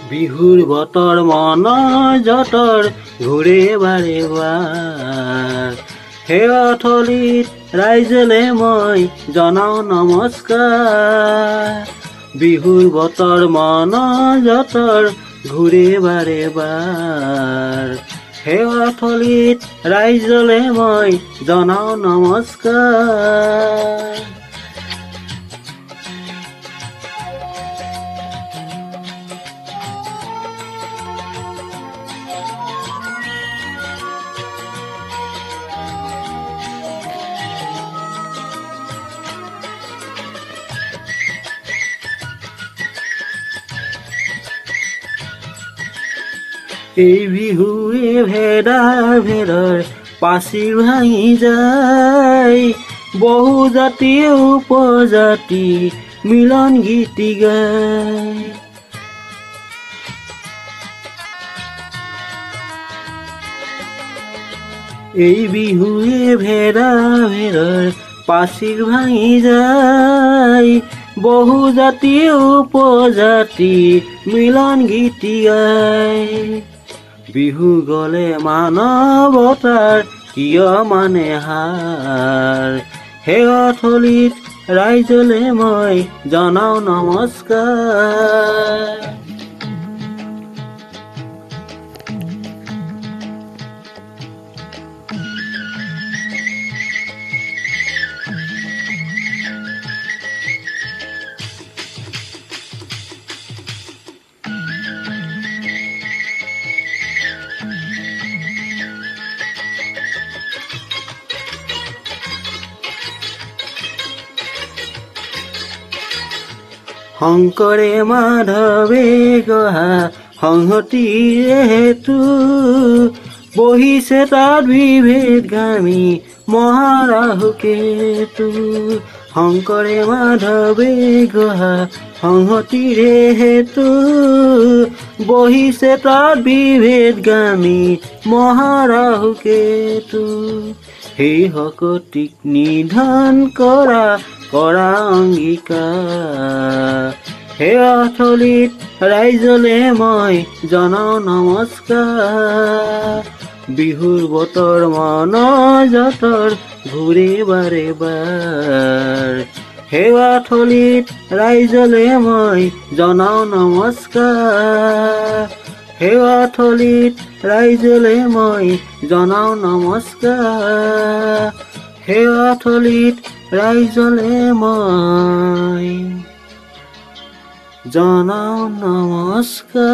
বিহুৰ বতৰ মনৰ জতৰ ঘূৰে বাৰে বাৰ সেয়াথলীত ৰাইজলে মই জনাও নমস্কাৰ। বিহুৰ বতৰ মনৰ জতৰ ঘূৰে বাৰে বাৰ সেয়াথলীত ৰাইজলে মই জনাও নমস্কাৰ। এই বিহুৱে ভেদাৰ ভেদৰ পাচিৰ ভাঙি যায়, বহু জাতি উপজাতি মিলন গীতি গায়। এই বিহুৱে ভেদাৰ ভেদৰ পাচিৰ ভাঙি যায়, বহু জাতি উপজাতি মিলন গীতি গায়। বিহু গলে মানৱতাৰ কিয় মানে হাৰ, সেয়াথলীত ৰাইজলে মই জনাও নমস্কাৰ। শংকৰে মাধৱে গঢ়া সংহতিৰে হেতু, বহিছে তাত বিভেদগামী মহাৰাহুকেতু। শংকৰে মাধৱে গঢ়া সংহতিৰে হেতু, বহিছে তাত বিভেদগামী মহাৰাহুকেতু। সেই শকতিক নিধন কৰা অংগীকাৰ, সেয়াথলীত ৰাইজলে মই জনাও নমস্কাৰ। বিহুৰ বতৰ মনৰ জতৰ ঘূৰে বাৰে বাৰ সেয়াথলীত ৰাইজলে মই জনাও নমস্কাৰ। সেয়াথলীত ৰাইজলে মই জনাও নমস্কাৰ। সেয়াথলীত ৰাইজলে মই জনাও নমস্কাৰ।